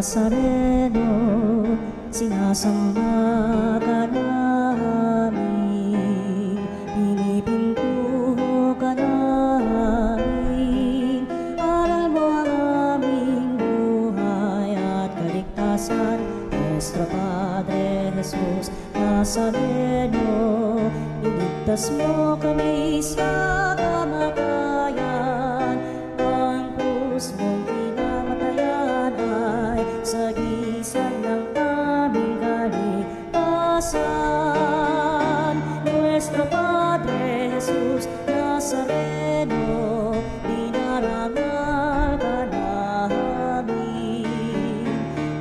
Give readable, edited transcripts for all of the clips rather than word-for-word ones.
Nazareno, sinasamba ka namin, pinipintuho ka namin, aral mo ang aming buhay at kaligtasan. Nuestro Padre Jesus Nazareno, iligtas mo kami sa kamatayan. Ang krus mong pinamatayan ay sagisag ng aming kaligtasan. Nuestro Padre Jesus Nazareno, dinarangal ka namin.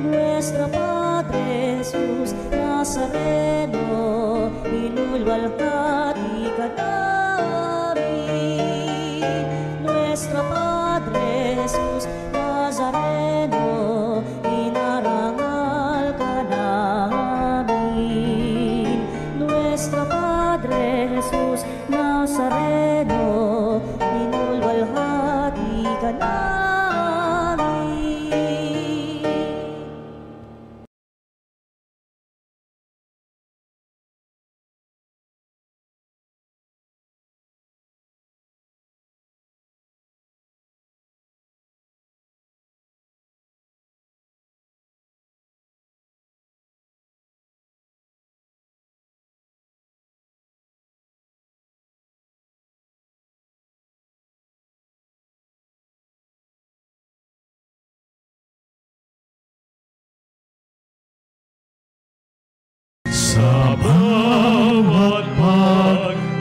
Nuestro Padre Jesus Nazareno, inulwalhati ka namin. Nuestro Padre Jesus Nazareno, inarangal ka namin. Nuestro Padre Jesus Nazareno, inulwalhati ka namin. Sa bawat pagkukuro,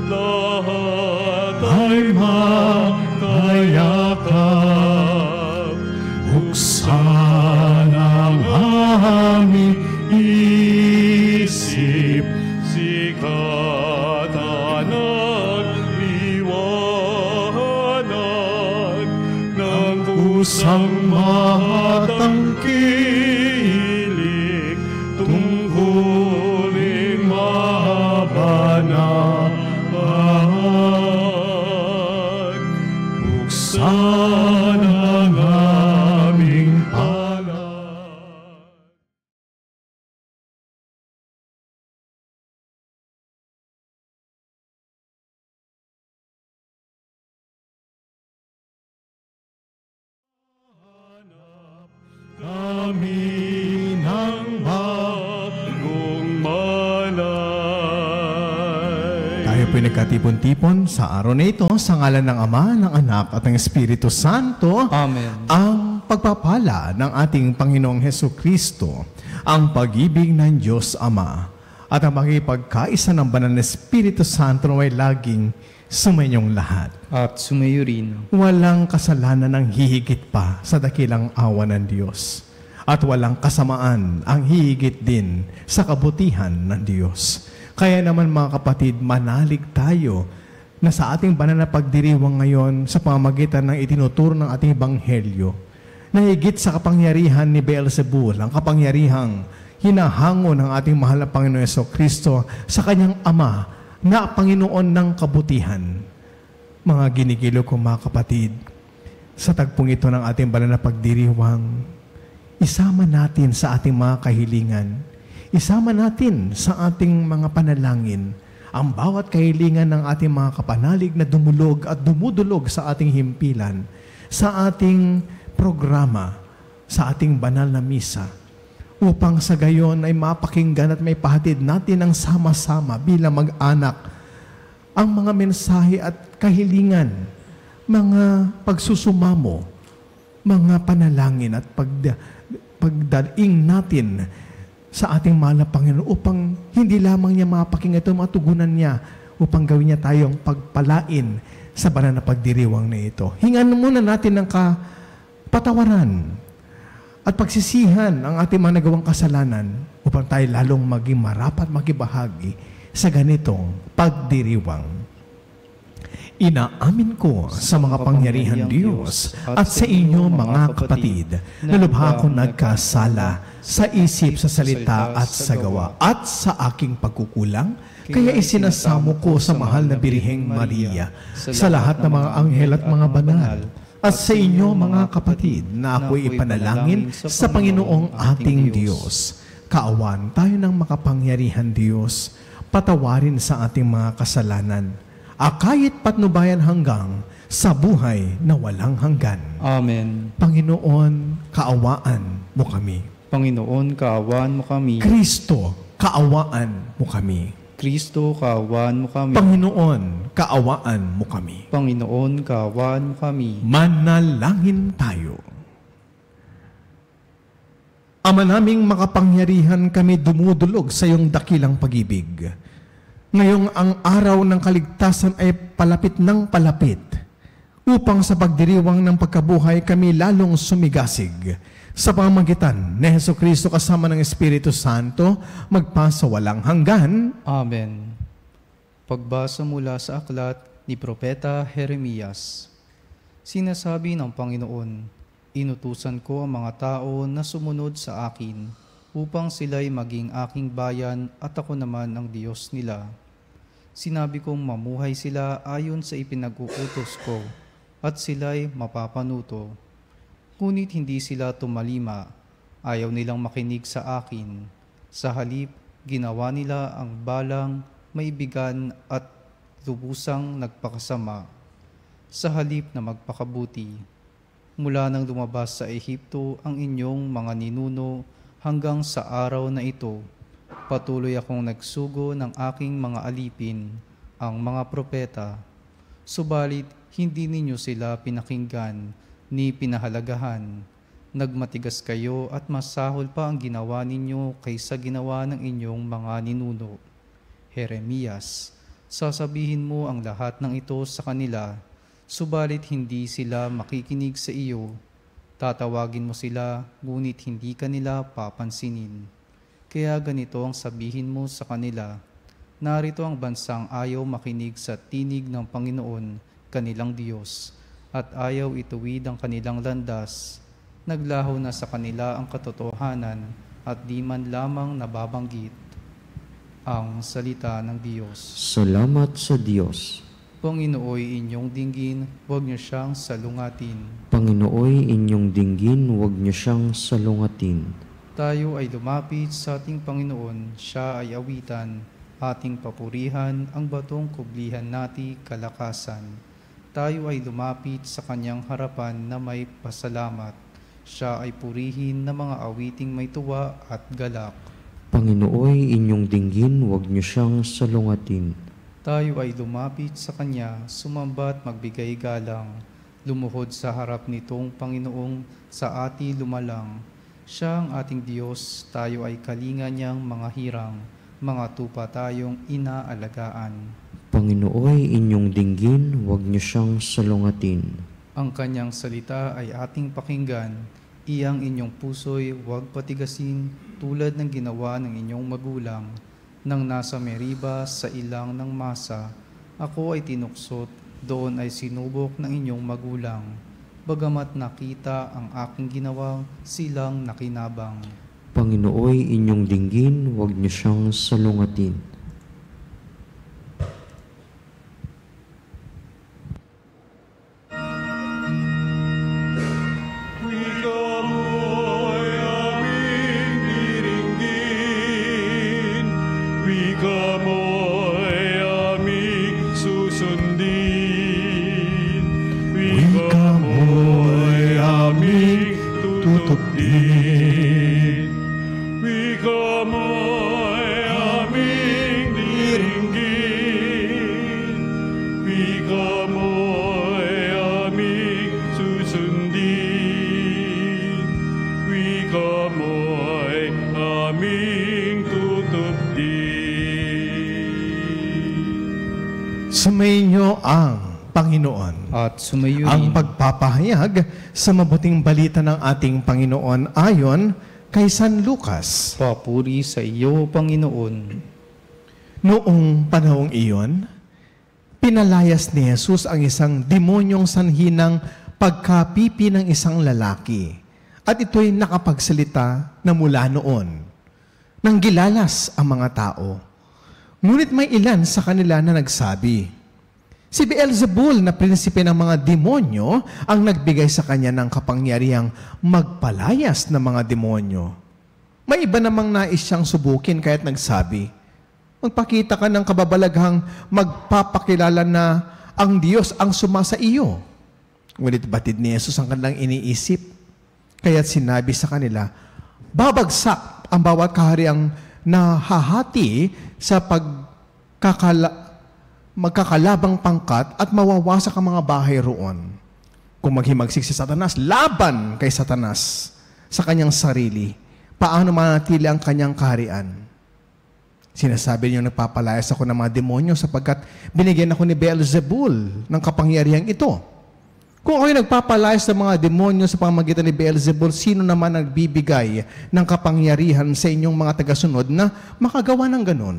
lahat ay makayakap. Buksan ang aming isip, sikatan ang liwanag ng pusang matangkid. Buksan ang aming palad. Hanap kami ng bagong malay. Tayo po'y nagkatipon-tipon sa araw na ito sa ngalan ng Ama, ng Anak at ng Espiritu Santo. Amen. Ang pagpapala ng ating Panginoong Hesukristo, ang pag-ibig ng Diyos Ama, at ang makipagkaisa ng banal na Espiritu Santo ay laging sumainyong lahat. At sumayo rin. Walang kasalanan ang hihigit pa sa dakilang awa ng Diyos. At walang kasamaan ang hihigit din sa kabutihan ng Diyos. Kaya naman mga kapatid, manalig tayo na sa ating banal na pagdiriwang ngayon sa pamamagitan ng itinuturo ng ating Ebanghelyo, na higit sa kapangyarihan ni Beelzebul, ang kapangyarihang hinahango ng ating mahal na Panginoon Jesucristo sa kanyang Ama na Panginoon ng kabutihan. Mga ginigilo ko mga kapatid, sa tagpong ito ng ating banal na pagdiriwang, isama natin sa ating mga kahilingan, isama natin sa ating mga panalangin ang bawat kahilingan ng ating mga kapanalig na dumulog at dumudulog sa ating himpilan, sa ating programa, sa ating banal na misa, upang sa gayon ay mapakinggan at may pahatid natin ang sama-sama bilang mag-anak ang mga mensahe at kahilingan, mga pagsusumamo, mga panalangin at pagdaing natin sa ating mahal na Panginoon upang hindi lamang niya mapakinggan ito, matugunan niya upang gawin niya tayong pagpalain sa banal na pagdiriwang na ito. Hingan muna natin ng kapatawaran at pagsisihan ang ating mga nagawang kasalanan upang tayo lalong maging marapat makibahagi sa ganitong pagdiriwang. Inaamin ko sa mga pangyarihan Diyos at sa inyo mga kapatid na lubha akong nagkasala sa isip, sa salita at sa gawa at sa aking pagkukulang, kaya isinasamo ko sa mahal na Birheng Maria, sa lahat ng mga anghel at mga banal, at sa inyo mga kapatid na ako'y ipanalangin sa Panginoong ating Diyos. Kaawan tayo ng makapangyarihan Diyos, patawarin sa ating mga kasalanan, akayit patnubayan hanggang sa buhay na walang hanggan. Amen. Panginoon, kaawaan mo kami. Panginoon, kaawaan mo kami. Kristo, kaawaan mo kami. Kristo, kaawaan mo kami. Panginoon, kaawaan mo kami. Panginoon, kaawaan mo kami. Manalangin tayo. Ama naming makapangyarihan, kami dumudulog sa iyong dakilang pag-ibig. Ngayong ang araw ng kaligtasan ay palapit ng palapit, upang sa pagdiriwang ng pagkabuhay kami lalong sumigasig sa pamamagitan ni Jesucristo kasama ng Espiritu Santo, magpasa walang hanggan. Amen. Pagbasa mula sa aklat ni Propeta Jeremias. Sinasabi ng Panginoon, inutusan ko ang mga tao na sumunod sa akin, upang sila'y maging aking bayan at ako naman ang Diyos nila. Sinabi kong mamuhay sila ayon sa ipinag-uutos ko, at sila'y mapapanuto. Ngunit hindi sila tumalima, ayaw nilang makinig sa akin. Sa halip, ginawa nila ang balang, maibigan at lubusang nagpakasama. Sa halip na magpakabuti, mula nang lumabas sa Ehipto ang inyong mga ninuno hanggang sa araw na ito, patuloy akong nagsugo ng aking mga alipin, ang mga propeta. Subalit, hindi ninyo sila pinakinggan ni pinahalagahan. Nagmatigas kayo at masahol pa ang ginawa ninyo kaysa ginawa ng inyong mga ninuno. Jeremias, sasabihin mo ang lahat ng ito sa kanila, subalit hindi sila makikinig sa iyo. Tatawagin mo sila, ngunit hindi kanila papansinin. Kaya ganito ang sabihin mo sa kanila, narito ang bansang ayaw makinig sa tinig ng Panginoon, kanilang Diyos, at ayaw ituwid ang kanilang landas. Naglaho na sa kanila ang katotohanan at di man lamang nababanggit ang salita ng Diyos. Salamat sa Diyos. Panginooy inyong dinggin, huwag niyo siyang salungatin. Panginooy inyong dinggin, huwag niyo siyang salungatin. Tayo ay lumapit sa ating Panginoon, siya ay awitan, ating papurihan, ang batong kublihan nati kalakasan. Tayo ay lumapit sa kanyang harapan na may pasalamat. Siya ay purihin ng mga awiting may tuwa at galak. Panginooy inyong dinggin, huwag niyo siyang salungatin. Tayo ay lumapit sa kanya, sumambat magbigay galang. Lumuhod sa harap nitong Panginoong sa ati lumalang. Siya ang ating Diyos, tayo ay kalinga niyang mga hirang, mga tupa tayong inaalagaan. Panginooy inyong dinggin, huwag niyo siyang salungatin. Ang kanyang salita ay ating pakinggan, iyang inyong puso'y huwag patigasin tulad ng ginawa ng inyong magulang. Nang nasa Meriba sa ilang ng Masa, ako ay tinuksot, doon ay sinubok ng inyong magulang. Bagamat nakita ang aking ginawa, silang nakinabang. Panginooy inyong dinggin, huwag niyo siyang salungatin. Sumainyo ang Panginoon. At sumayo Ang pagpapahayag sa mabuting balita ng ating Panginoon ayon kay San Lucas. papuri sa iyo, Panginoon. Noong panahong iyon, pinalayas ni Jesus ang isang demonyong sanhi ng pagkapipi ng isang lalaki. At ito'y nakapagsalita na mula noon. Nang gilalas ang mga tao. Ngunit may ilan sa kanila na nagsabi, Si Beelzebul na prinsipe ng mga demonyo ang nagbigay sa kanya ng kapangyarihang magpalayas ng mga demonyo. May iba namang nais siyang subukin kaya't nagsabi, magpakita ka ng kababalaghang magpapakilala na ang Diyos ang sumasa iyo. Ngunit batid ni Jesus ang kanilang iniisip. Kaya't sinabi sa kanila, babagsak ang bawat kahariang nahahati sa magkakalabang pangkat at mawawasak ang mga bahay roon. Kung maghimagsik si Satanas, laban kay Satanas sa kanyang sarili, paano manatili ang kanyang kaharian? Sinasabi niyo, nagpapalayas ako ng mga demonyo sapagkat binigyan ako ni Beelzebul ng kapangyarihang ito. Kung ako'y nagpapalayas ng mga demonyo sa pamamagitan ni Beelzebul, sino naman nagbibigay ng kapangyarihan sa inyong mga tagasunod na makagawa ng ganon?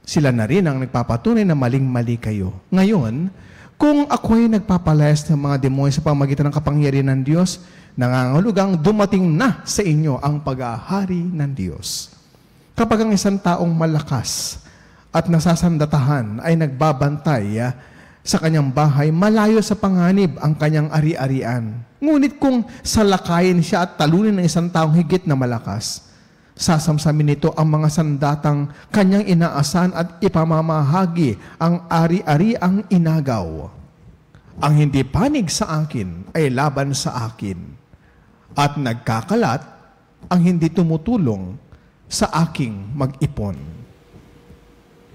Sila na rin ang nagpapatunay na maling-mali kayo. Ngayon, kung ako'y nagpapalayas ng mga demonyo sa pamamagitan ng kapangyarihan ng Diyos, nangangahulugang dumating na sa inyo ang pag-ahari ng Diyos. Kapag ang isang taong malakas at nasasandatahan ay nagbabantay sa kanyang bahay, malayo sa panganib ang kanyang ari-arian. Ngunit kung salakayin siya at talunin ng isang taong higit na malakas, sasamsamin nito ang mga sandatang kanyang inaasahan at ipamamahagi ang ari-ariang inagaw. Ang hindi panig sa akin ay laban sa akin, at nagkakalat ang hindi tumutulong sa aking mag-ipon.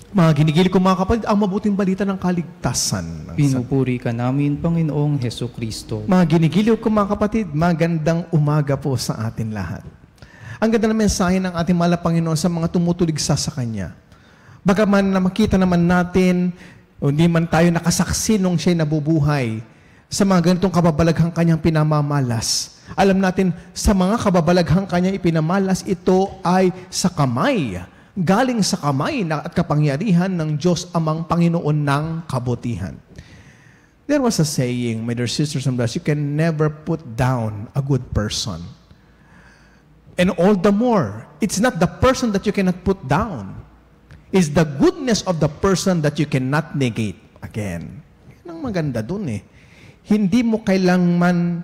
Mga ginigil ko mga kapatid, ang mabuting balita ng kaligtasan. Pinupuri ka namin, Panginoong Hesukristo. Mga ginigiliw ko mga kapatid, magandang umaga po sa atin lahat. Ang ganda ng mensahe ng ating mahal na Panginoon sa mga tumutuligsa sa Kanya. Bagaman na makita naman natin, o hindi man tayo nakasaksi nung siya'y nabubuhay, sa mga ganitong kababalaghang Kanyang pinamamalas. Alam natin, sa mga kababalaghang Kanyang ipinamalas, ito ay sa kamay, galing sa kamay at kapangyarihan ng Diyos amang Panginoon ng kabutihan. There was a saying, my dear sisters and brothers, you can never put down a good person. And all the more, it's not the person that you cannot put down. It's the goodness of the person that you cannot negate. Again, yan ang maganda dun eh. Hindi mo kailanman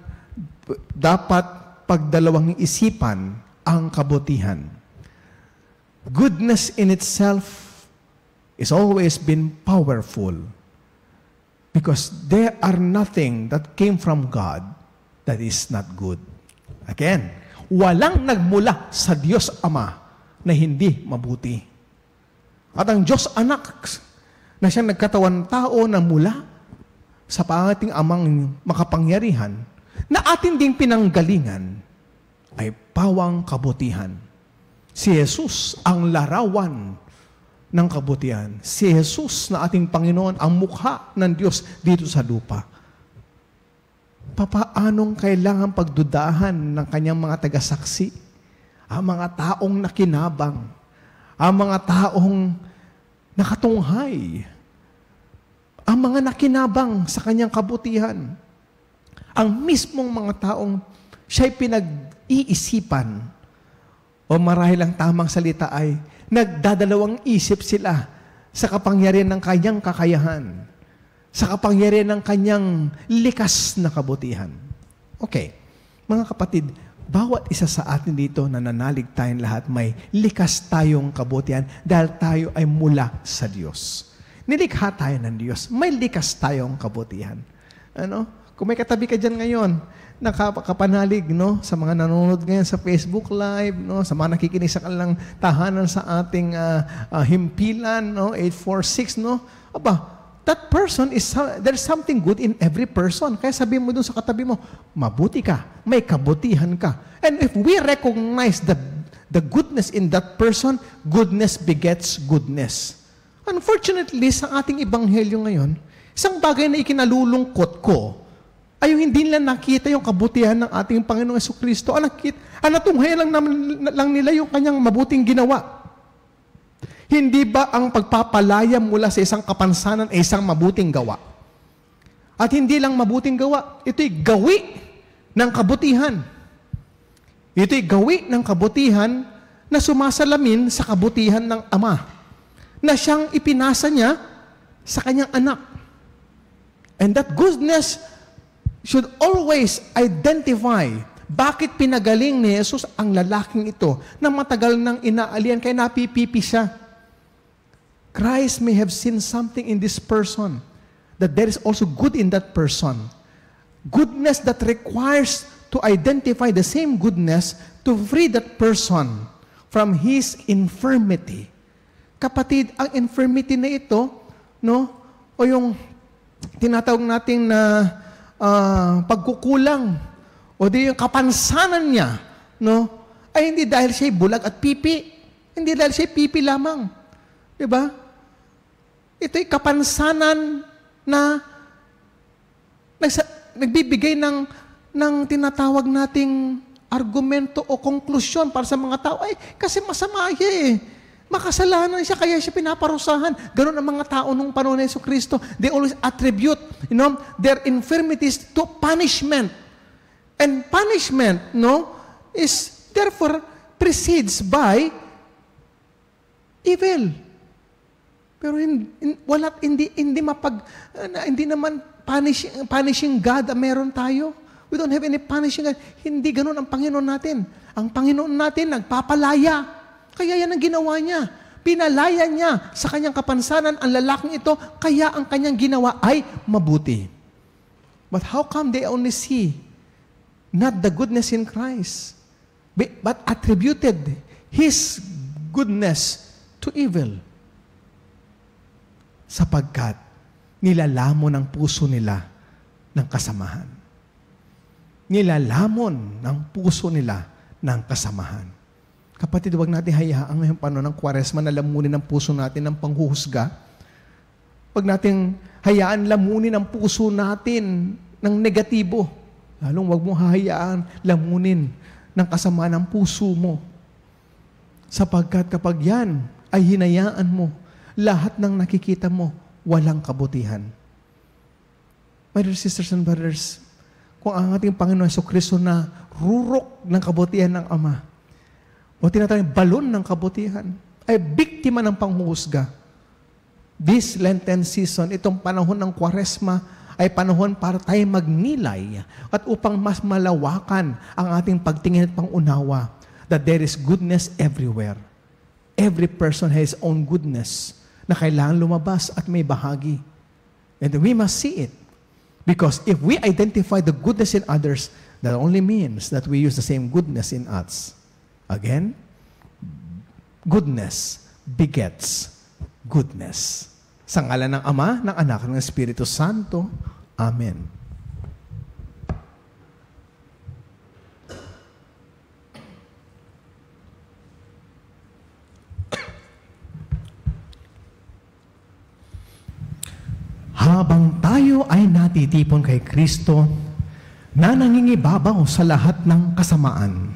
dapat pagdalawang isipan ang kabutihan. Goodness in itself is always been powerful because there are nothing that came from God that is not good. Again, walang nagmula sa Diyos Ama na hindi mabuti. At ang Diyos Anak na siyang nagkatawan tao na mula sa ating amang makapangyarihan na atin ding pinanggalingan ay pawang kabutihan. Si Jesus ang larawan ng kabutihan. Si Jesus na ating Panginoon ang mukha ng Diyos dito sa lupa. Papaanong kailangan pagdudahan ng kanyang mga tagasaksi? Ang mga taong nakinabang, ang mga taong nakatunghay, ang mga nakinabang sa kanyang kabutihan. Ang mismong mga taong siya'y pinag-iisipan o marahil ang tamang salita ay nagdadalawang isip sila sa kapangyarihan ng kanyang kakayahan, sa kapangyarihan ng kanyang likas na kabutihan. Okay, mga kapatid, bawat isa sa atin dito na nanalig tayong lahat, may likas tayong kabutihan dahil tayo ay mula sa Diyos. Nilikha tayo ng Diyos, may likas tayong kabutihan. Ano? Kung may katabi ka dyan ngayon, nakapanalig, no, sa mga nanonood ngayon sa Facebook Live, no, sa mga nakikinig sa kanilang tahanan sa ating himpilan, no, 846, no, aba, that person there's something good in every person. Kaya sabihin mo dun sa katabi mo, mabuti ka, may kabutihan ka. And if we recognize the goodness in that person, goodness begets goodness. Unfortunately, sa ating ebanghelyo ngayon, isang bagay na ikinalulungkot ko, ay yung hindi nila nakita yung kabutihan ng ating Panginoong Jesucristo. Ang natunghay lang nila yung kanyang mabuting ginawa. Hindi ba ang pagpapalaya mula sa isang kapansanan ay isang mabuting gawa? At hindi lang mabuting gawa, ito'y gawi ng kabutihan. Ito'y gawi ng kabutihan na sumasalamin sa kabutihan ng Ama, na siyang ipinasa niya sa kanyang anak. And that goodness should always identify bakit pinagaling ni Jesus ang lalaking ito na matagal nang inaalian kaya napipipi siya. Christ may have seen something in this person that there is also good in that person. Goodness that requires to identify the same goodness to free that person from his infirmity. Kapatid, ang infirmity na ito, no, o yung tinatawag nating na pagkukulang o di yung kapansanan niya, no, ay hindi dahil siya bulag at pipi. Hindi dahil siya pipi lamang. Di ba? Ito'y kapansanan na nagbibigay ng tinatawag nating argumento o konklusyon para sa mga tao. Ay, kasi masama siya eh. Makasalanan siya, kaya siya pinaparusahan. Ganun ang mga tao nung panahon ni Jesucristo. They always attribute, their infirmities to punishment. And punishment, is therefore precedes by evil. Pero hindi naman punishing God ang meron tayo. We don't have any punishing God. Hindi ganun ang Panginoon natin. Ang Panginoon natin nagpapalaya. Kaya yan ang ginawa niya. Pinalaya niya sa kanyang kapansanan ang lalaking ito, kaya ang kanyang ginawa ay mabuti. But how come they only see not the goodness in Christ, but attributed His goodness to evil? Sapagkat nilalamon ang puso nila ng kasamahan. Nilalamon ng puso nila ng kasamahan. Kapatid, huwag natin hayaan ngayong panahon ng Kwaresma na lamunin ang puso natin ng panghuhusga. Huwag natin hayaan lamunin ang puso natin ng negatibo. Lalong huwag mong hayaan lamunin ng kasama ng puso mo. Sapagkat kapag yan ay hinayaan mo, lahat ng nakikita mo, walang kabutihan. My dear sisters and brothers, kung ang ating Panginoon Jesucristo na rurok ng kabutihan ng Ama, o tinatawag balon ng kabutihan, ay biktima ng panghuhusga. This Lenten season, itong panahon ng Kwaresma, ay panahon para tayo magnilay at upang mas malawakan ang ating pagtingin at pangunawa that there is goodness everywhere. Every person has his own goodness na kailangan lumabas at may bahagi. And we must see it. Because if we identify the goodness in others, that only means that we use the same goodness in us. Again, goodness begets goodness. Sa ngalan ng Ama, ng Anak, ng Espiritu Santo. Amen. Habang tayo ay natitipon kay Kristo, na nangingibabaw sa lahat ng kasamaan,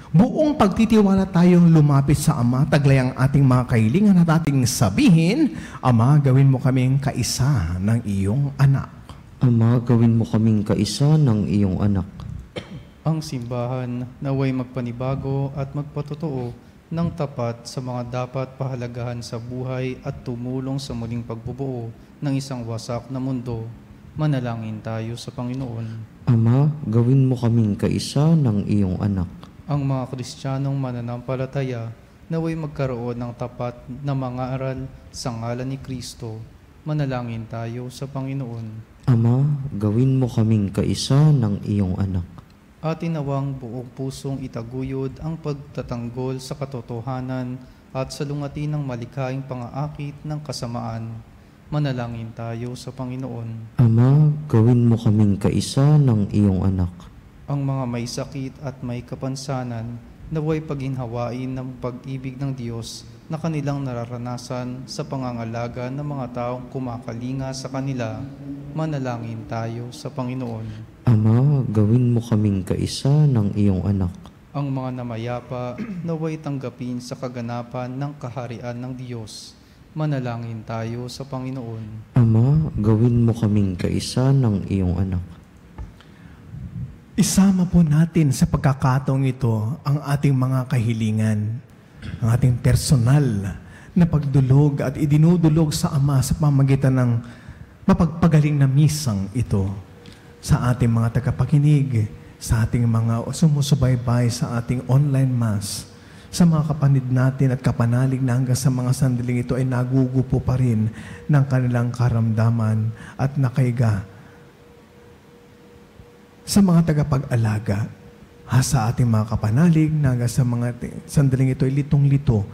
buong pagtitiwala tayong lumapit sa Ama, taglay ang ating mga kahilingan at ating sabihin, Ama, gawin mo kaming kaisa ng iyong anak. Ama, gawin mo kaming kaisa ng iyong anak. Ang simbahan naway magpanibago at magpatotoo ng tapat sa mga dapat pahalagahan sa buhay at tumulong sa muling pagbubuo ng isang wasak na mundo. Manalangin tayo sa Panginoon. Ama, gawin mo kaming kaisa ng iyong anak. Ang mga Kristiyanong mananampalataya naway magkaroon ng tapat na mga aral sa ngalan ni Kristo. Manalangin tayo sa Panginoon. Ama, gawin mo kaming kaisa ng iyong anak. At inawang buong pusong itaguyod ang pagtatanggol sa katotohanan at salungatin ng malikhaing pangaakit ng kasamaan. Manalangin tayo sa Panginoon. Ama, gawin mo kaming kaisa ng iyong anak. Ang mga may sakit at may kapansanan, naway paghinhawain ng pag-ibig ng Diyos na kanilang nararanasan sa pangangalaga ng mga taong kumakalinga sa kanila. Manalangin tayo sa Panginoon. Ama, gawin mo kaming kaisa ng iyong anak. Ang mga namayapa, naway tanggapin sa kaganapan ng kaharian ng Diyos. Manalangin tayo sa Panginoon. Ama, gawin mo kaming kaisa ng iyong anak. Isama po natin sa pagkakataong ito ang ating mga kahilingan, ang ating personal na pagdulog at idinudulog sa Ama sa pamagitan ng mapagpagaling na misang ito sa ating mga tagapakinig, sa ating mga sumusubaybay sa ating online mass, sa mga kapatid natin at kapanalig na hanggang sa mga sandaling ito ay nagugupo pa rin ng kanilang karamdaman at nakaiga. Sa mga tagapag-alaga, sa ating mga kapanalig na hanggang sa mga sandaling ito ay litong-lito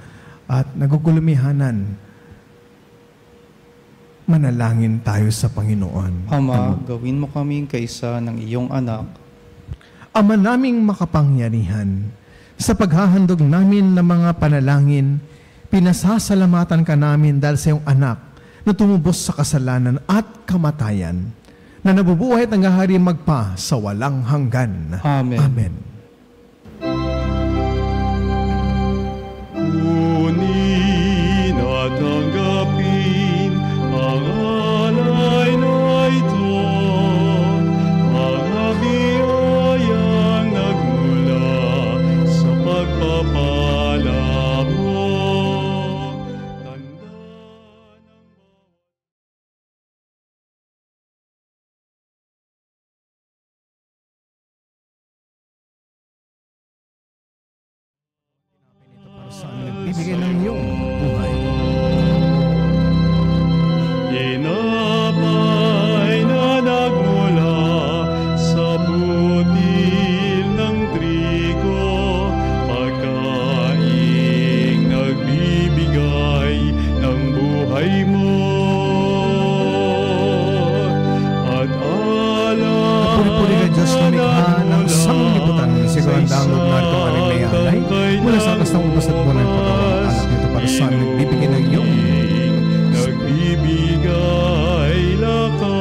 at nagugulumihanan, manalangin tayo sa Panginoon. Ama, gawin mo kaming kaisa ng iyong anak. Ama naming makapangyarihan, sa paghahandog namin ng mga panalangin, pinasasalamatan ka namin dahil sa iyong anak na tumubos sa kasalanan at kamatayan, na nabubuhay at nanghahari magpa sa walang hanggan. Amen. Amen. Kunin at tanggapin ang alay na ito, mga biyayang nagmula sa pagpapala mo. Tanda ng Sa nagbibigay ng iyong buhay. Tinapay na nagmula sa butil ng trigo, pagkaing nagbibigay ng buhay mo. At alam Puri-puri ka Diyos na mikha ng sanglibutan, sigurang dangog na itong aming may alay, mula sa atas ng ubas at bulan ng pagkawang anak nito para sa nagbibigay ng iyong nagbibigay lakas.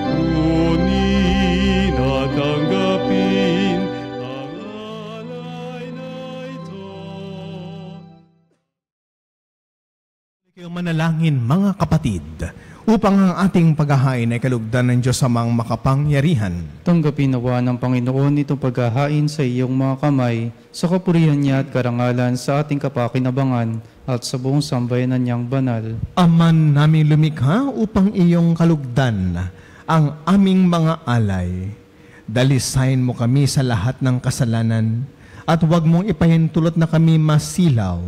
Kunin at tanggapin ang alay na ito. Kayong manalangin mga kapatid, upang ang ating paghahain ay kalugdan ng Diyos amang makapangyarihan. Tanggapin nawa ng Panginoon itong paghahain sa iyong mga kamay, sa kapurihan niya at karangalan sa ating kapakinabangan at sa buong sambayanan niyang banal. Aman namin lumikha upang iyong kalugdan ang aming mga alay. Dalisayin mo kami sa lahat ng kasalanan at huwag mong ipahintulot na kami masilaw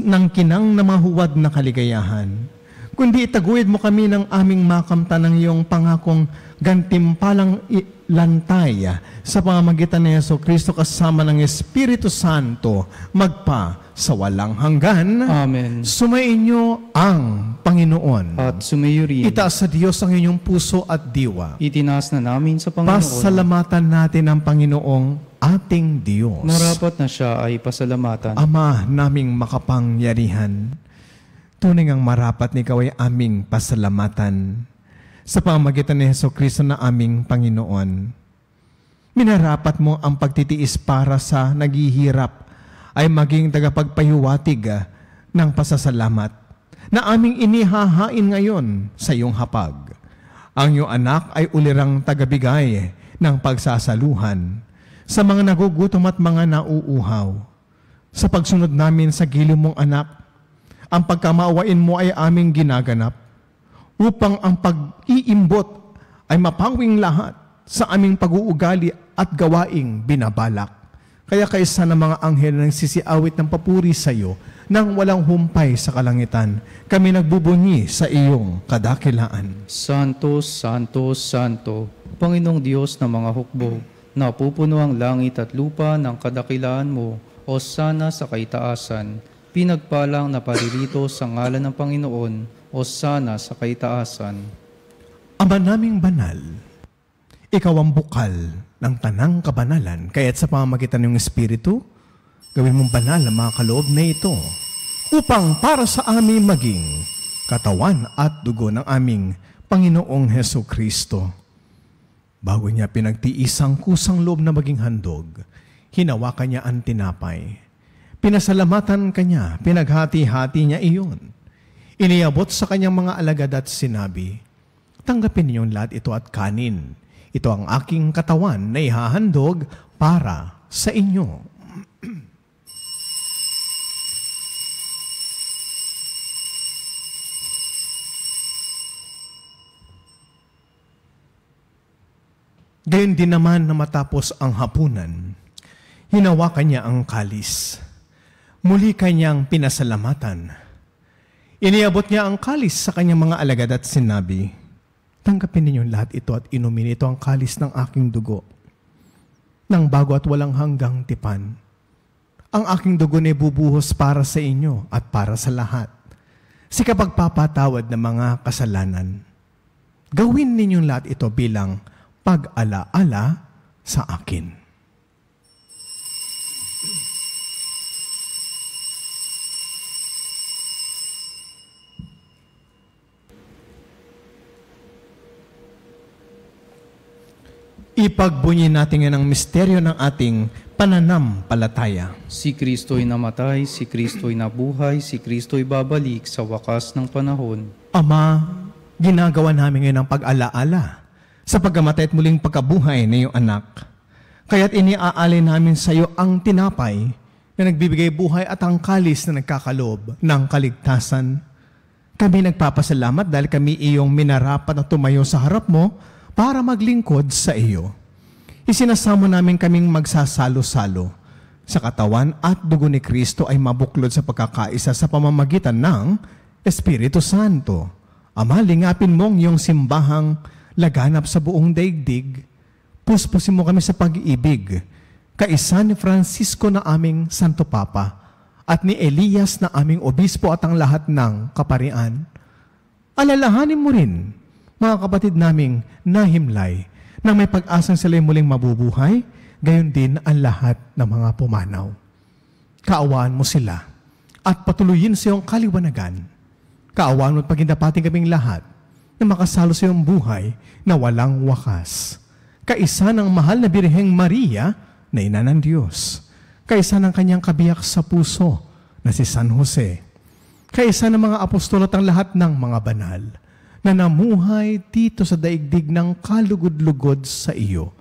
ng kinang na mahuwad na kaligayahan. Kundi itaguyod mo kami ng aming makamtan ng iyong pangakong gantimpalang lantay sa pamamagitan ni Jesucristo kasama ng Espiritu Santo magpa sa walang hanggan. Amen. Sumainyo ang Panginoon. At sumayo rin. Itaas sa Diyos ang inyong puso at diwa. Itinaas na namin sa Panginoon. Pasalamatan natin ang Panginoong ating Diyos. Marapat na siya ay pasalamatan. Ama naming makapangyarihan, tunay ngang marapat ni ikaw ay aming pasalamatan sa pamamagitan ni Jesucristo na aming Panginoon. Minarapat mo ang pagtitiis para sa naghihirap ay maging tagapagpahiwatig ng pasasalamat na aming inihahain ngayon sa iyong hapag. Ang iyong anak ay ulirang tagabigay ng pagsasaluhan sa mga nagugutom at mga nauuhaw. Sa pagsunod namin sa giliw mong anak, ang pagkamaawain mo ay aming ginaganap upang ang pag-iimbot ay mapawing lahat sa aming pag-uugali at gawaing binabalak. Kaya kaisa ng mga anghel na nagsisiawit ng papuri sa iyo nang walang humpay sa kalangitan, kami nagbubunyi sa iyong kadakilaan. Santo, Santo, Santo, Panginoong Diyos ng mga hukbo, napupuno ang langit at lupa ng kadakilaan mo, o sana sa kaitaasan. Pinagpalang na paririto sa ngalan ng Panginoon, o sana sa kaitaasan. Ama naming banal, ikaw ang bukal ng tanang kabanalan, kaya't sa pamamagitan ng Espiritu, gawin mong banal ang mga kaloob na ito, upang para sa amin maging katawan at dugo ng aming Panginoong Hesukristo. Bago niya pinagtiis ang kusang loob na maging handog, hinawakan niya ang tinapay. Pinasalamatan kanya, pinaghati-hati niya iyon. Iniabot sa kanyang mga alagad at sinabi, tanggapin ninyong lahat ito at kanin. Ito ang aking katawan na ihahandog para sa inyo. Gayon din naman na matapos ang hapunan, hinawakan niya ang kalis. Muli kanyang pinasalamatan. Iniabot niya ang kalis sa kanyang mga alagad at sinabi, "Tanggapin ninyo lahat ito at inumin ito ang kalis ng aking dugo, ng bago at walang hanggang tipan. Ang aking dugo na bubuhos para sa inyo at para sa lahat, sa kapagpapatawad ng mga kasalanan. Gawin ninyong lahat ito bilang pag-alaala sa akin." Ipagbunyi natin ang misteryo ng ating pananampalataya. Si Kristo'y namatay, si Kristo'y nabuhay, si Kristo'y babalik sa wakas ng panahon. Ama, ginagawa namin ngayon ang pag-alaala sa pagkamatay at muling pagkabuhay ng iyong anak. Kaya't iniaalay namin sa iyo ang tinapay na nagbibigay buhay at ang kalis na nagkakaloob ng kaligtasan. Kami nagpapasalamat dahil kami iyong minarapat na tumayo sa harap mo para maglingkod sa iyo. Isinasamo namin kaming magsasalo-salo sa katawan at dugo ni Kristo ay mabuklod sa pagkakaisa sa pamamagitan ng Espiritu Santo. Ama, lingapin mong iyong simbahang laganap sa buong daigdig. Puspusin mo kami sa pag-iibig, kaisa ni Francisco na aming Santo Papa at ni Elias na aming obispo at ang lahat ng kaparian. Alalahanin mo rin mga kapatid naming nahimlay na may pag-asang sila'y muling mabubuhay, gayon din ang lahat ng mga pumanaw. Kaawaan mo sila at patuloyin sa iyong kaliwanagan. Kaawaan mo at pagindapating kaming lahat na makasalo sa iyong buhay na walang wakas. Kaisa ng mahal na Birheng Maria na ina ng Diyos. Kaisa ng kanyang kabiyak sa puso na si San Jose. Kaisa ng mga apostol at ang lahat ng mga banal na namuhay dito sa daigdig ng kalugod-lugod sa iyo.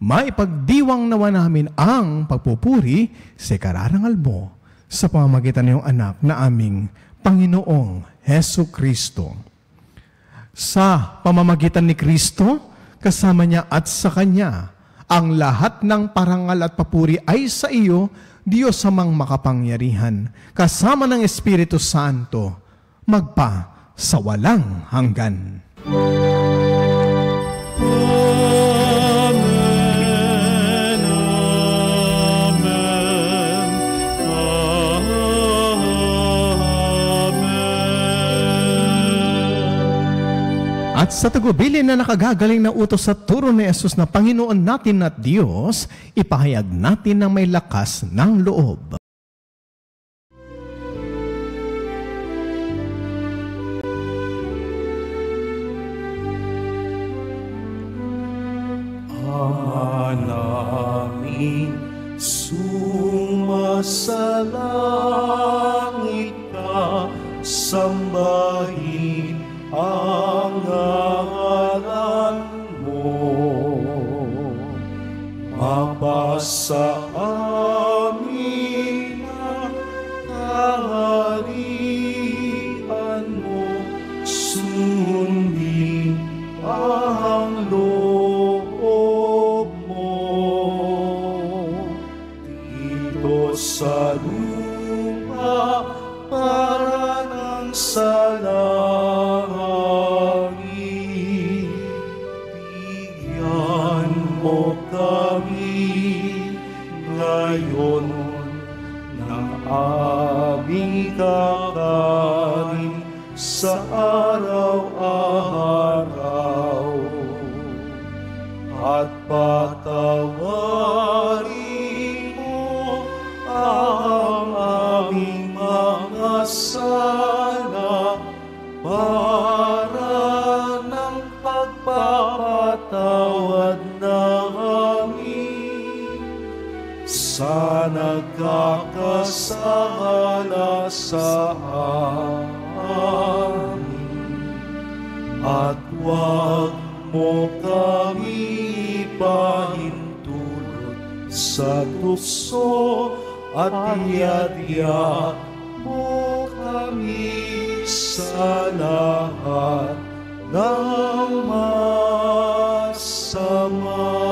Maipagdiwang nawa namin ang pagpupuri sa kararangal mo sa pamamagitan ng iyong anak na aming Panginoong Hesu Kristo. Sa pamamagitan ni Kristo, kasama niya at sa Kanya, ang lahat ng parangal at papuri ay sa iyo, Diyos amang makapangyarihan, kasama ng Espiritu Santo, magpa sa walang hanggan. Amen, amen. At sa tagubilin na nakagagaling na utos sa turo ni Jesus na Panginoon natin at Diyos, ipahayag natin na may lakas ng loob. Namin sumasalangit ka, sambahin ang ngalan mo. Mapasa amin ang kaharian mo, sundin ang loob sa lupa para ng sa langit. Bigyan mo kami ngayon ng aming kakanin sa araw-araw at patawarin ang aming mga sala para ng pagpapatawad namin sa nagkakasala sa amin. At huwag mo kami ipahintulot sa tukso at iadya mo kami sa lahat ng masama.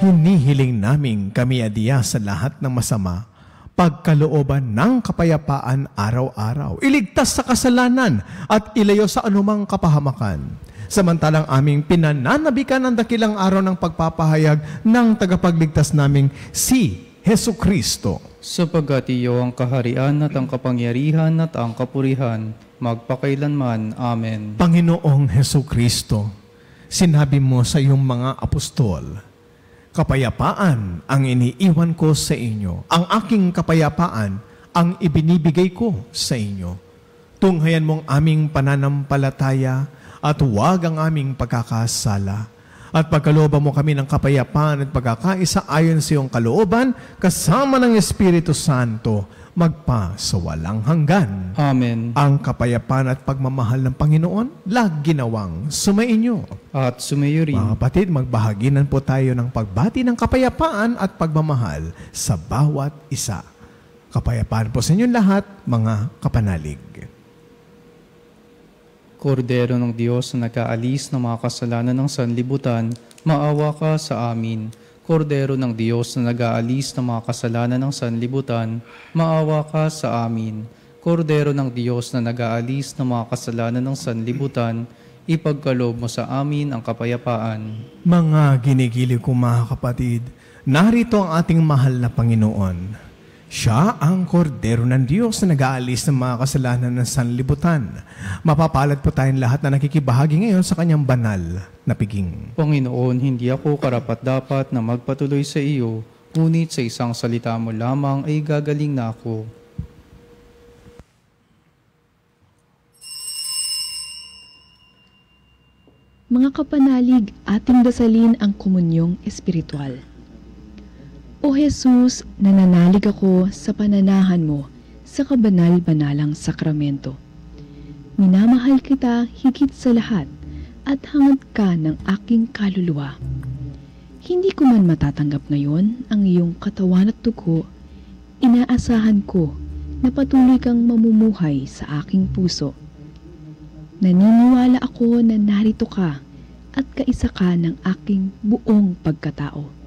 hinihiling naming kami adiya sa lahat ng masama, pagkalooban ng kapayapaan araw-araw, iligtas sa kasalanan at ilayo sa anumang kapahamakan. Samantalang aming pinananabikan ang dakilang araw ng pagpapahayag ng tagapagligtas naming si Hesukristo. Sapagkat iyo ang kaharian at ang kapangyarihan at ang kapurihan, magpakailanman. Amen. Panginoong Hesukristo, sinabi mo sa iyong mga apostol, kapayapaan ang iniiwan ko sa inyo. Ang aking kapayapaan ang ibinibigay ko sa inyo. Tunghayan mong aming pananampalataya at huwag ang aming pagkakasala. At pagkalooban mo kami ng kapayapaan at pagkakaisa ayon sa iyong kalooban, kasama ng Espiritu Santo, magpa sa walang hanggan. Amen. Ang kapayapaan at pagmamahal ng Panginoon, lagi nawang sumainyo. At sumayo rin. Mga kapatid, magbahaginan po tayo ng pagbati ng kapayapaan at pagmamahal sa bawat isa. Kapayapaan po sa inyong lahat, mga kapanalig. Kordero ng Diyos na nag-aalis ng mga kasalanan ng sanlibutan, maawa ka sa amin. Kordero ng Diyos na nag-aalis ng mga kasalanan ng sanlibutan, maawa ka sa amin. Kordero ng Diyos na nag-aalis ng mga kasalanan ng sanlibutan, ipagkaloob mo sa amin ang kapayapaan. Mga ginigilig ko mga kapatid, narito ang ating mahal na Panginoon. Siya ang kordero ng Diyos na nag-aalis ng mga kasalanan ng sanlibutan. Mapapalad po tayong lahat na nakikibahagi ngayon sa kanyang banal na piging. Panginoon, hindi ako karapat-dapat na magpatuloy sa iyo, ngunit sa isang salita mo lamang ay gagaling na ako. Mga kapanalig, ating dasalin ang komunyong espiritual. O Jesus, nananalig ako sa pananahan mo sa kabanal-banalang sakramento. Minamahal kita higit sa lahat at hangad ka ng aking kaluluwa. Hindi ko man matatanggap ngayon ang iyong katawan at dugo, inaasahan ko na patuloy kang mamumuhay sa aking puso. Naniniwala ako na narito ka at kaisa ka ng aking buong pagkatao.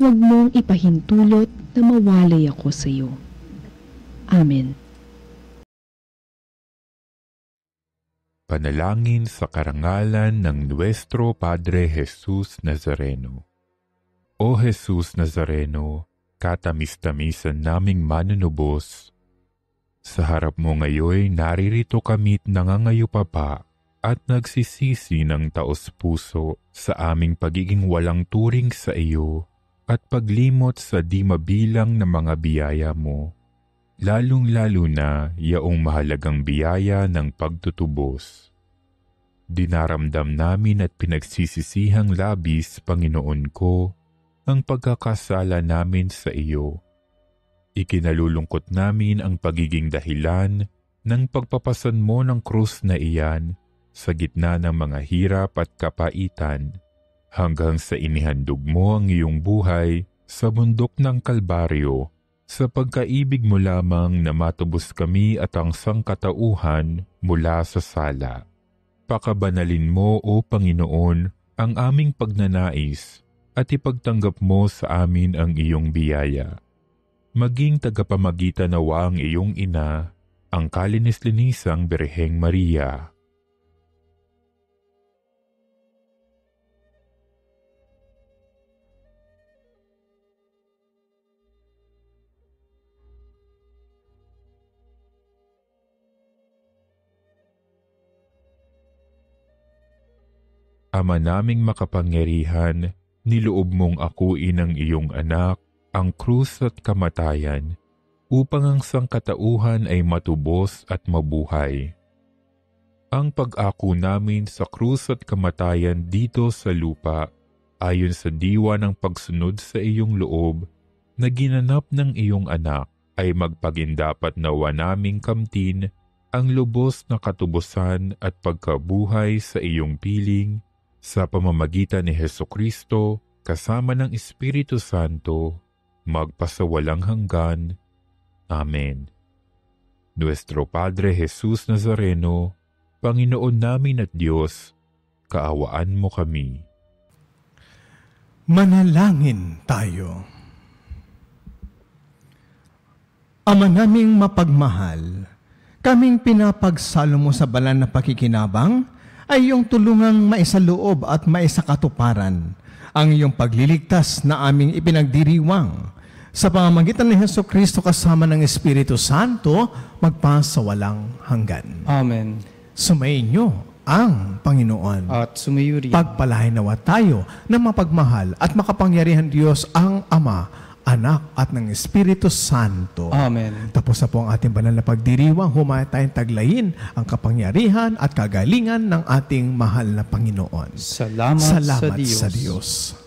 Huwag mong ipahintulot na mawalay ako sa iyo. Amen. Panalangin sa karangalan ng Nuestro Padre Jesus Nazareno. O Jesus Nazareno, katamis-tamisan naming manunubos, sa harap mo ngayon naririto kami't nangangayupapa at nagsisisi ng taos-puso sa aming pagiging walang turing sa iyo at paglimot sa di mabilang na mga biyaya mo, lalong-lalo na yaong mahalagang biyaya ng pagtutubos. Dinaramdam namin at pinagsisisihang labis, Panginoon ko, ang pagkakasala namin sa iyo. Ikinalulungkot namin ang pagiging dahilan ng pagpapasan mo ng krus na iyan sa gitna ng mga hirap at kapaitan, hanggang sa inihandog mo ang iyong buhay sa bundok ng Kalbaryo, sa pagkaibig mo lamang na matubos kami at ang sangkatauhan mula sa sala. Pakabanalin mo, O Panginoon, ang aming pagnanais at ipagtanggap mo sa amin ang iyong biyaya. Maging tagapamagitan nawa ang iyong ina, ang kalinis-linisang Birheng Maria. Ama naming makapangyarihan, niloob mong akuin ang iyong anak, ang krus at kamatayan, upang ang sangkatauhan ay matubos at mabuhay. Ang pag-ako namin sa krus at kamatayan dito sa lupa, ayon sa diwa ng pagsunod sa iyong loob, na ginanap ng iyong anak, ay magpagindapat nawa naming kamtin ang lubos na katubusan at pagkabuhay sa iyong piling, sa pamamagitan ni Hesukristo, kasama ng Espiritu Santo, magpasawalang hanggan. Amen. Nuestro Padre Jesus Nazareno, Panginoon namin at Diyos, kaawaan mo kami. Manalangin tayo. Ama naming mapagmahal, kaming pinapagsalo mo sa banal na pakikinabang ay iyong tulungang maisaloob at maisakatuparan ang iyong pagliligtas na aming ipinagdiriwang sa pamamagitan ni Hesukristo kasama ng Espiritu Santo magpasawalang hanggan. Amen. Sumainyo ang Panginoon. At sumayo rin. Pagpalain nawa tayo na mapagmahal at makapangyarihan Diyos ang Ama, Anak at ng Espiritu Santo. Amen. Tapos na po ang ating banal na pagdiriwang, humaya tayong taglayin ang kapangyarihan at kagalingan ng ating mahal na Panginoon. Salamat sa Diyos.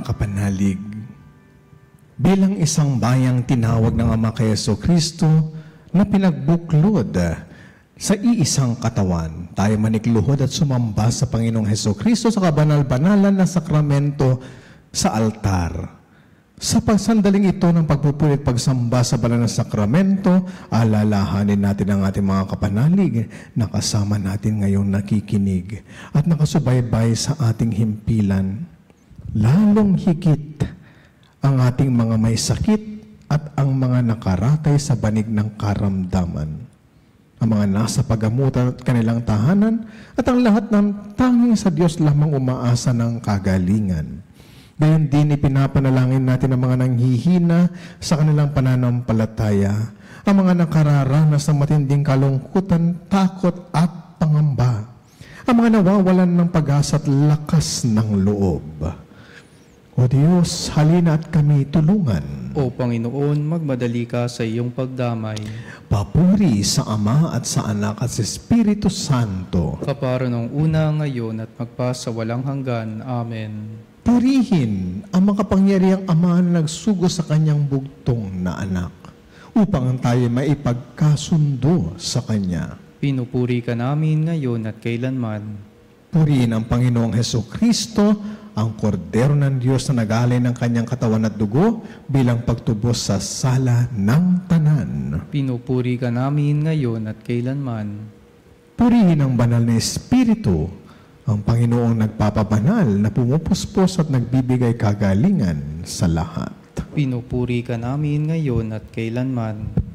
kapanalig. Bilang isang bayang tinawag ng Ama kay Jesucristo na pinagbuklod sa iisang katawan, tayo manikluhod at sumamba sa Panginoong Jesucristo sa kabanal-banalan na sakramento sa altar. Sa pagsandaling ito ng pagpupulit pagsamba sa banal na sakramento, alalahanin natin ang ating mga kapanalig na kasama natin ngayong nakikinig at nakasubaybay sa ating himpilan. Lalong higit ang ating mga may sakit at ang mga nakaratay sa banig ng karamdaman. Ang mga nasa pagamutan at kanilang tahanan at ang lahat ng tanging sa Diyos lamang umaasa ng kagalingan. Gayon din ipinapanalangin natin ang mga nanghihina sa kanilang pananampalataya, ang mga nakararanas ng matinding kalungkutan, takot at pangamba, ang mga nawawalan ng pag-asa at lakas ng loob. O Diyos, halina at kami tulungan. O Panginoon, magmadali ka sa iyong pagdamay. Papuri sa Ama at sa Anak at sa Espiritu Santo. Kapara ng una, ngayon at magpasawalang hanggan. Amen. Purihin ang makapangyarihang Ama na nagsugo sa kanyang bugtong na anak upang tayo maipagkasundo sa Kanya. Pinupuri ka namin ngayon at kailanman. Purihin ang Panginoong Heso Kristo, ang kordero ng Diyos na nagalay ng kanyang katawan at dugo bilang pagtubos sa sala ng tanan. Pinupuri ka namin ngayon at kailanman. Purihin ang banal na Espiritu, ang Panginoong nagpapabanal na pumupuspos at nagbibigay kagalingan sa lahat. Pinupuri ka namin ngayon at kailanman.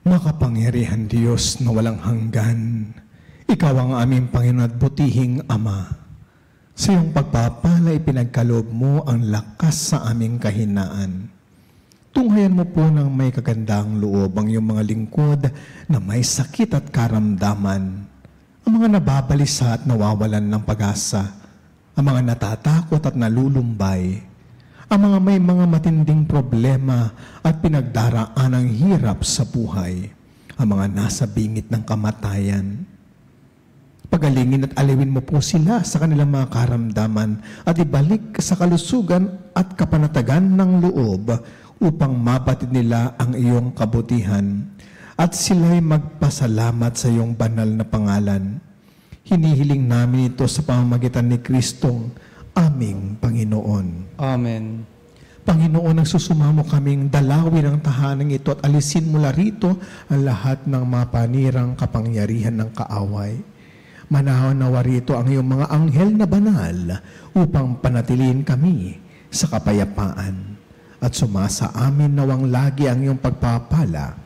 Makapangyarihan Diyos na walang hanggan, Ikaw ang aming Panginoon at butihing Ama. Sa iyong pagpapala, ipinagkaloob mo ang lakas sa aming kahinaan. Tunghayan mo po ng may kagandang loob ang iyong mga lingkod na may sakit at karamdaman, ang mga nababalisa at nawawalan ng pag-asa, ang mga natatakot at nalulumbay, ang mga may mga matinding problema at pinagdaraan ng hirap sa buhay, ang mga nasa bingit ng kamatayan. Pagalingin at aliwin mo po sila sa kanilang mga karamdaman at ibalik sa kalusugan at kapanatagan ng loob upang mabatid nila ang iyong kabutihan at sila'y magpasalamat sa iyong banal na pangalan. Hinihiling namin ito sa pamamagitan ni Kristong aming Panginoon. Amen. Panginoon, nagsusumamo kaming dalawin ang tahanan ito at alisin mula rito ang lahat ng mapanirang kapangyarihan ng kaaway. Manahaw nawa rito ang iyong mga anghel na banal upang panatilihin kami sa kapayapaan at sumasa amin nawang lagi ang iyong pagpapala.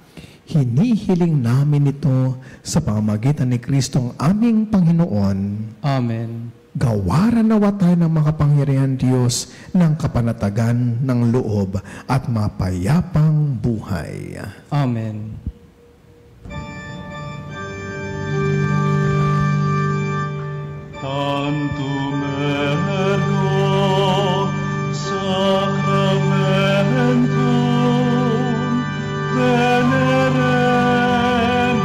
Hinihiling namin ito sa pamamagitan ni Kristong aming Panginoon. Amen. Gawaran nawa tayo ng makapangyarihan Diyos ng kapanatagan ng loob at mapayapang buhay. Amen. Tantum ergo sacramentum venerem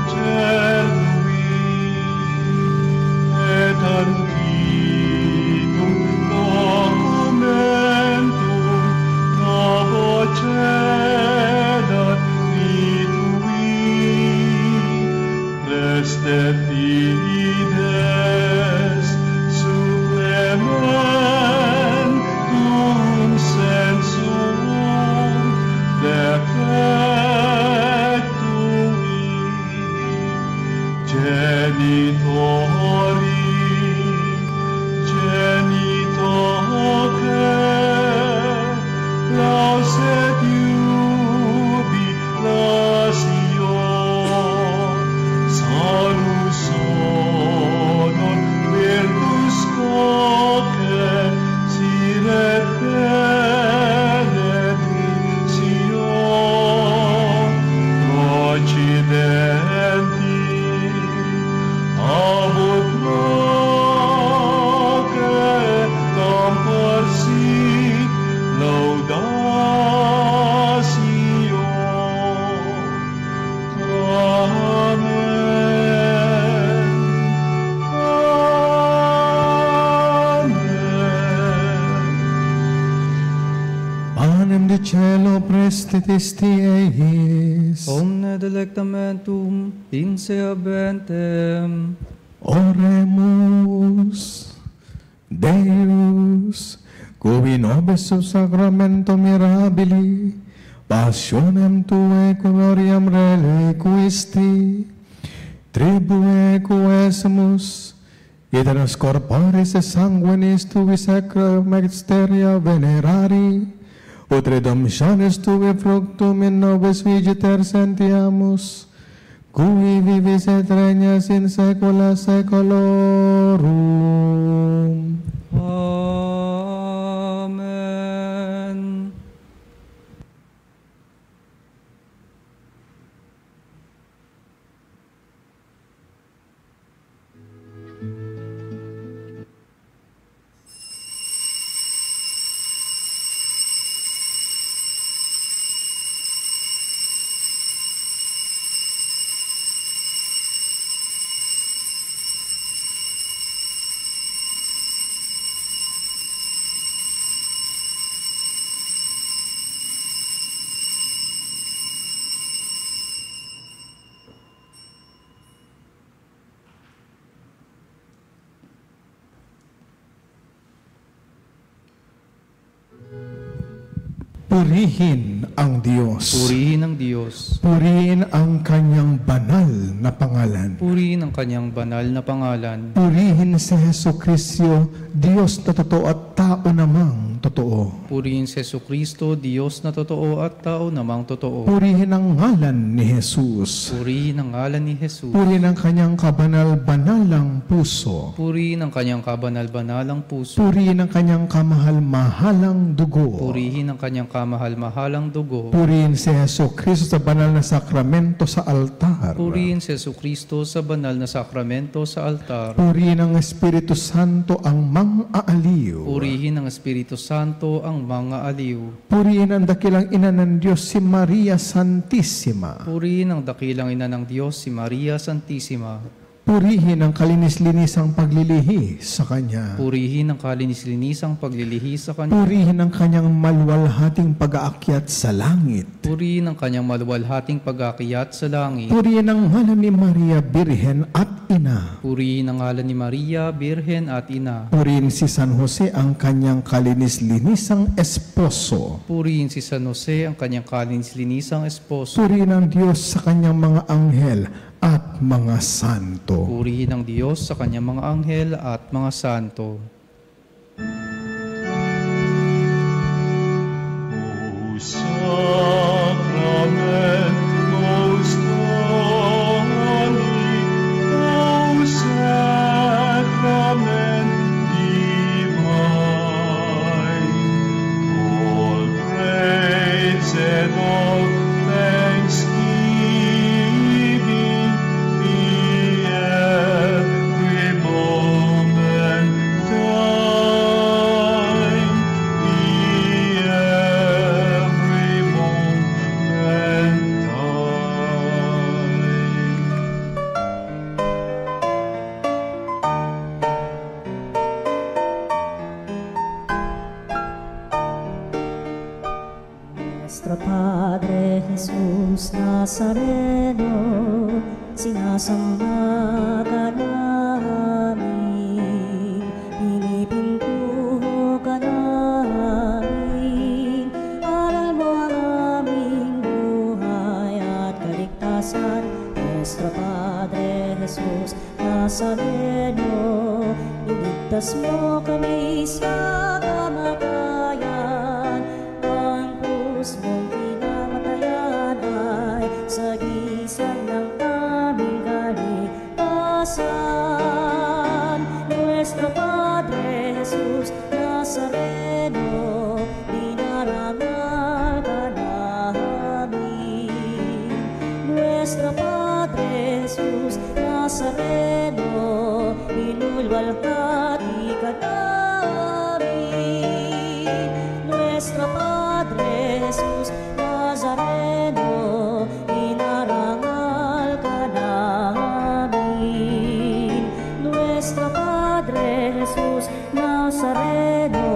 cernui et antiquum documentum novo cedat vitui preste fides supremum sensum defectui genitori genitoque lauset jubilatio salus honor virtus coque sine benedictio procidenti abut noque campor sit laudatio. Amen. Amen. di cielo prestitisti eis. Omne delectamentum in se habentem. Oremus. Deus, cui nobis sub sacramento mirabili, passionem Tuae gloriam reliquisti, tribue quesemus, iteros corporis et sanguinis Tui sacra mysteria venerari, ut redemptionis Tui fructum in nobis vigiter sentiamus, cui vivis et regnas in saecula saeculorum. Amen. Purihin ang Diyos. Purihin ang Diyos. Purihin ang kanyang banal na pangalan. Purihin ang kanyang banal na pangalan. Purihin si Jesucristo, Diyos na totoo at tao namang totoo. Purihin si Jesucristo, Diyos na totoo at tao namang totoo. Purihin ang ngalan ni Jesus. Purihin ang ngalan ni Jesus. Purihin ang kanyang kabanal-banalang puso. Purihin ang kanyang kabanal-banalang puso. Purihin ang kanyang kamahal-mahalang dugo. Purihin ang kanyang kamahal-mahalang dugo. Purihin si Jesucristo sa banal na sakramento sa altar. Purihin si Jesucristo sa banal na sakramento sa altar. Purihin ang Espiritu Santo ang mang-aaliw. Purihin ang Espiritu Santo ang mga aliw. Purihin ang dakilang ina ng Diyos si Maria Santissima. Purihin ang dakilang ina ng Diyos si Maria Santissima. Purihin ang kalinis-linisang paglilihi sa Kanya. Purihin ang kalinis-linisang paglilihi sa Kanya. Purihin ang Kanyang maluwalhating pag-aakyat sa langit. Purihin ang kanyang maluwalhating pag-aakyat sa langit. Purihin ang ngalan ni Maria, Birhen at Ina. Purihin ang ngalan ni Maria, Birhen at Ina. Purihin si San Jose ang kanyang kalinis-linisang esposo. Purihin si San Jose ang kanyang kalinis-linisang esposo. Purihin ang Diyos sa kanyang mga anghel at mga santo. Purihin ang Diyos sa kanyang mga anghel at mga santo. O Sacrament most holy, O Sacrament divine, all praise and all thanksgiving be every moment thine, be every moment thine. Nuestro Padre Jesus Nazareno, sinasamba ka namin, pinipintuho ka namin, aral mo ang aming buhay at kaligtasan. Nuestro Padre Jesus Nazareno, iligtas mo kami sa kamatayan, ang krus mong pinamatayan ay sagisag ng aming kaligtasan. Nuestro Padre Jesus Nazareno, dinarangal ka namin. Nuestro Padre Jesus Nazareno, inulwalhati ka namin. Nuestro Padre Jesus Nazareno, inarangal ka namin. Nuestro Padre Jesus Nazareno,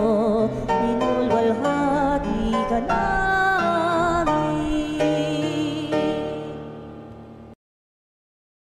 inulwalhati ka namin.